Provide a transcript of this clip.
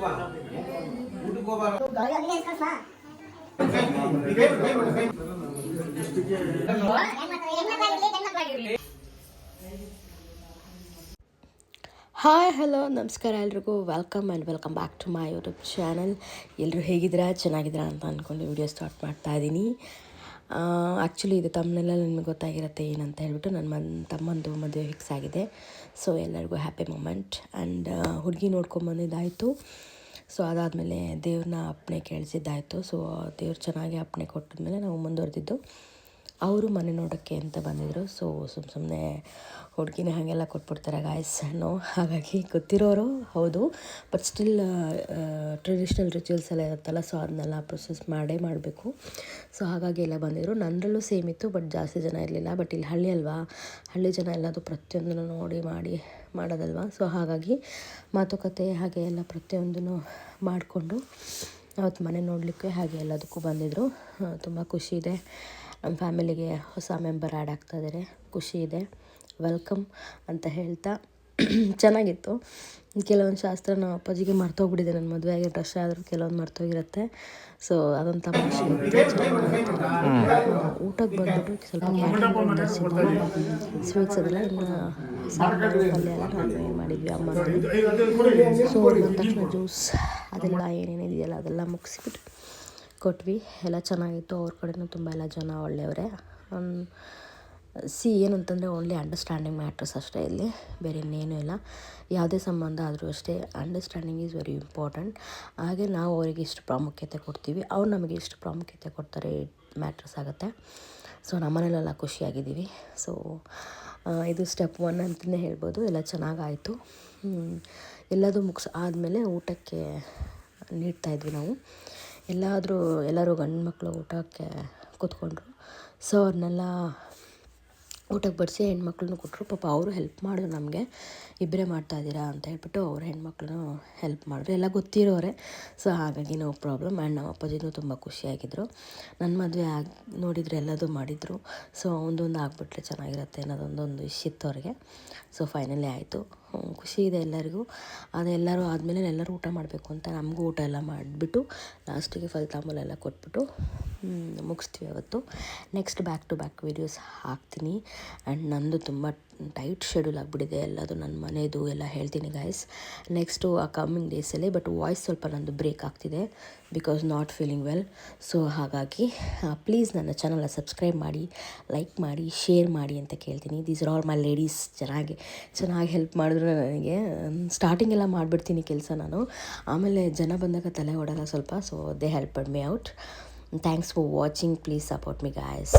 Hi hello ನಮಸ್ಕಾರ ಎಲ್ರಿಗೂ welcome back to my YouTube channel. ಎಲ್ಲರೂ ಹೇಗಿದ್ದೀರಾ, ಚೆನ್ನಾಗಿದ್ದೀರಾ ಅಂತ ಅಂದ್ಕೊಂಡು ವಿಡಿಯೋ ಸ್ಟಾರ್ಟ್ ಮಾಡ್ತಾ ಇದ್ದೀನಿ. ಆ್ಯಕ್ಚುಲಿ ಇದು ತಮ್ಮನೆಲ್ಲ ನಿಮಗೆ ಗೊತ್ತಾಗಿರುತ್ತೆ ಏನಂತ ಹೇಳ್ಬಿಟ್ಟು ನನ್ನ ತಮ್ಮಂದು ಮದುವೆ ಫಿಕ್ಸ್ ಆಗಿದೆ. ಸೊ ಎಲ್ಲರಿಗೂ ಹ್ಯಾಪಿ ಮೂಮೆಂಟ್. ಆ್ಯಂಡ್ ಹುಡುಗಿ ನೋಡ್ಕೊಂಬಂದಿದ್ದಾಯಿತು. ಸೊ ಅದಾದಮೇಲೆ ದೇವ್ರನ್ನ ಅಪ್ಪಣೆ ಕೇಳಿಸಿದ್ದಾಯಿತು. ಸೊ ದೇವ್ರು ಚೆನ್ನಾಗಿ ಅಪ್ಪಣೆ ಕೊಟ್ಟಿದ್ಮೇಲೆ ನಾವು ಮುಂದುವರೆದಿದ್ದು. ಅವರು ಮನೆ ನೋಡೋಕ್ಕೆ ಅಂತ ಬಂದಿದ್ದರು. ಸೊ ಸುಮ್ಮನೆ ಹುಡುಗಿನ ಹಾಗೆಲ್ಲ ಕೊಟ್ಬಿಡ್ತಾರೆ ಗಾಯ್ಸ್ ನೋ. ಹಾಗಾಗಿ ಗೊತ್ತಿರೋರು ಹೌದು, ಬಟ್ ಸ್ಟಿಲ್ ಟ್ರೆಡಿಷ್ನಲ್ ರಿಚುವಲ್ಸ್ ಎಲ್ಲ ಇರುತ್ತಲ್ಲ, ಸೊ ಅದನ್ನೆಲ್ಲ ಪ್ರೊಸೆಸ್ ಮಾಡಬೇಕು. ಸೊ ಹಾಗಾಗಿ ಎಲ್ಲ ಬಂದಿದ್ದರು. ನನ್ನರಲ್ಲೂ ಸೇಮ್ ಇತ್ತು, ಬಟ್ ಜಾಸ್ತಿ ಜನ ಇರಲಿಲ್ಲ. ಬಟ್ ಇಲ್ಲಿ ಹಳ್ಳಿ ಅಲ್ವಾ, ಹಳ್ಳಿ ಜನ ಎಲ್ಲದು ಪ್ರತಿಯೊಂದನ್ನು ನೋಡಿ ಮಾಡೋದಲ್ವ. ಸೊ ಹಾಗಾಗಿ ಮಾತುಕತೆ ಹಾಗೆ ಎಲ್ಲ ಪ್ರತಿಯೊಂದನ್ನು ಮಾಡಿಕೊಂಡು ಅವತ್ತು ಮನೆ ನೋಡಲಿಕ್ಕೆ ಹಾಗೆ ಎಲ್ಲದಕ್ಕೂ ಬಂದಿದ್ದರು. ತುಂಬ ಖುಷಿ ಇದೆ. ನಮ್ಮ ಫ್ಯಾಮಿಲಿಗೆ ಹೊಸ ಮೆಂಬರ್ ಆ್ಯಡ್ ಆಗ್ತಾಯಿದ್ದಾರೆ, ಖುಷಿ ಇದೆ. ವೆಲ್ಕಮ್ ಅಂತ ಹೇಳ್ತಾ ಚೆನ್ನಾಗಿತ್ತು. ಕೆಲವೊಂದು ಶಾಸ್ತ್ರ ನಾವು ಅಪ್ಪಾಜಿಗೆ ಮರ್ತೋಗ್ಬಿಟ್ಟಿದೆ. ನನ್ನ ಮದುವೆ ಆಗಿ ವರ್ಷ ಆದರೂ ಕೆಲವೊಂದು ಮರ್ತೋಗಿರುತ್ತೆ. ಸೊ ಅದೊಂದು ತಮಾಷೆ ಊಟಕ್ಕೆ ಬಂದ್ಬಿಟ್ಟು ಸ್ವಲ್ಪ ಸ್ವೀಟ್ಸ್ ಅದೆಲ್ಲ ಇನ್ನು ಸಾಂಬಾರು ಪಲ್ಯ ಎಲ್ಲ ನಾವು ಮಾಡಿದ್ವಿ ಅಮ್ಮನವರು. ಸೊ ಬಂದ ತಕ್ಷಣ ಜ್ಯೂಸ್ ಅದೆಲ್ಲ ಏನೇನಿದೆಯಲ್ಲ ಅದೆಲ್ಲ ಮುಗಿಸ್ಬಿಟ್ಟು ಕೊಟ್ವಿ. ಎಲ್ಲ ಚೆನ್ನಾಗಿತ್ತು. ಅವ್ರ ಕಡೆಯೂ ತುಂಬ ಎಲ್ಲ ಜನ ಒಳ್ಳೆಯವರೇ. ಏನಂತಂದರೆ ಓನ್ಲಿ ಅಂಡರ್ಸ್ಟ್ಯಾಂಡಿಂಗ್ ಮ್ಯಾಟ್ರಸ್ ಅಷ್ಟೇ ಇಲ್ಲಿ, ಬೇರೆ ಇನ್ನೇನೂ ಇಲ್ಲ. ಯಾವುದೇ ಸಂಬಂಧ ಆದರೂ ಅಷ್ಟೇ ಅಂಡರ್ಸ್ಟ್ಯಾಂಡಿಂಗ್ ಈಸ್ ವೆರಿ ಇಂಪಾರ್ಟೆಂಟ್. ಹಾಗೆ ನಾವು ಅವರಿಗೆ ಇಷ್ಟು ಪ್ರಾಮುಖ್ಯತೆ ಕೊಡ್ತೀವಿ, ಅವ್ರು ನಮಗೆ ಇಷ್ಟು ಪ್ರಾಮುಖ್ಯತೆ ಕೊಡ್ತಾರೆ, ಮ್ಯಾಟ್ರಸ್ ಆಗುತ್ತೆ. ಸೊ ನಮ್ಮನೇಲೆಲ್ಲ ಖುಷಿಯಾಗಿದ್ದೀವಿ. ಸೊ ಇದು ಸ್ಟೆಪ್ 1 ಅಂತಲೇ ಹೇಳ್ಬೋದು. ಎಲ್ಲ ಚೆನ್ನಾಗಾಯಿತು. ಎಲ್ಲದೂ ಆದಮೇಲೆ ಊಟಕ್ಕೆ ನೀಡ್ತಾಯಿದ್ವಿ ನಾವು. ಎಲ್ಲರೂ ಗಂಡು ಮಕ್ಕಳು ಊಟಕ್ಕೆ ಕೂತ್ಕೊಂಡ್ರು. ಸೊ ಅವ್ರನ್ನೆಲ್ಲ ಊಟಕ್ಕೆ ಬಡಿಸಿ ಹೆಣ್ಮಕ್ಳನ್ನೂ ಕೊಟ್ಟರು. ಪಾಪ ಅವರು ಹೆಲ್ಪ್ ಮಾಡಿದ್ರು ನಮಗೆ, ಇಬ್ಬರೇ ಮಾಡ್ತಾಯಿದ್ದೀರಾ ಅಂತ ಹೇಳ್ಬಿಟ್ಟು ಅವ್ರ ಹೆಣ್ಮಕ್ಳನ್ನೂ ಹೆಲ್ಪ್ ಮಾಡಿದ್ರು. ಎಲ್ಲ ಗೊತ್ತಿರೋರೆ. ಸೊ ಹಾಗಾಗಿ ನೋ ಪ್ರಾಬ್ಲಮ್. ಆ್ಯಂಡ್ ನಮ್ಮ ಅಪ್ಪಾಜಿನೂ ತುಂಬ ಖುಷಿಯಾಗಿದ್ದರು. ನನ್ನ ಮದುವೆ ನೋಡಿದರೆ ಎಲ್ಲದೂ ಮಾಡಿದರು. ಸೊ ಒಂದೊಂದು ಆಗಿಬಿಟ್ರೆ ಚೆನ್ನಾಗಿರುತ್ತೆ ಅನ್ನೋದೊಂದೊಂದು ಇಷ್ಟ ಇತ್ತು ಅವ್ರಿಗೆ. ಸೊ ಫೈನಲಿ ಆಯಿತು. ಖುಷಿ ಇದೆ ಎಲ್ಲರಿಗೂ. ಅದೆಲ್ಲರೂ ಆದಮೇಲೆ ಎಲ್ಲರೂ ಊಟ ಮಾಡಬೇಕು ಅಂತ ನಮಗೂ ಊಟ ಎಲ್ಲ ಮಾಡಿಬಿಟ್ಟು ಲಾಸ್ಟಿಗೆ ಫಲಿತಾಂಬೂಲ ಎಲ್ಲ ಕೊಟ್ಬಿಟ್ಟು ಮುಗಿಸ್ತೀವಿ ಅವತ್ತು. Next back to back videos ಹಾಕ್ತೀನಿ. ಆ್ಯಂಡ್ ನಂದು ತುಂಬ ಟೈಟ್ ಶೆಡ್ಯೂಲ್ ಆಗಿಬಿಟ್ಟಿದೆ ಎಲ್ಲದು, ನನ್ನ ಮನೆಯದು ಎಲ್ಲ ಹೇಳ್ತೀನಿ ಗಾಯ್ಸ್ ನೆಕ್ಸ್ಟು ಆ ಕಮ್ಮಿಂಗ್ ಡೇಸಲ್ಲಿ. ಬಟ್ ವಾಯ್ಸ್ ಸ್ವಲ್ಪ ನಂದು ಬ್ರೇಕ್ ಆಗ್ತಿದೆ because not feeling well. So ಹಾಗಾಗಿ ಪ್ಲೀಸ್ ನನ್ನ ಚಾನಲ್ನ ಸಬ್ಸ್ಕ್ರೈಬ್ ಮಾಡಿ, ಲೈಕ್ ಮಾಡಿ, ಶೇರ್ ಮಾಡಿ ಅಂತ ಕೇಳ್ತೀನಿ. These are all my ladies. ಚೆನ್ನಾಗಿ ಹೆಲ್ಪ್ ಮಾಡಿದ್ರು ನನಗೆ. ಸ್ಟಾರ್ಟಿಂಗೆಲ್ಲ ಮಾಡಿಬಿಡ್ತೀನಿ ಕೆಲಸ ನಾನು, ಆಮೇಲೆ ಜನ ಬಂದಾಗ ತಲೆ ಓಡಲ್ಲ ಸ್ವಲ್ಪ. So they helped me out. Thanks for watching. Please support me guys.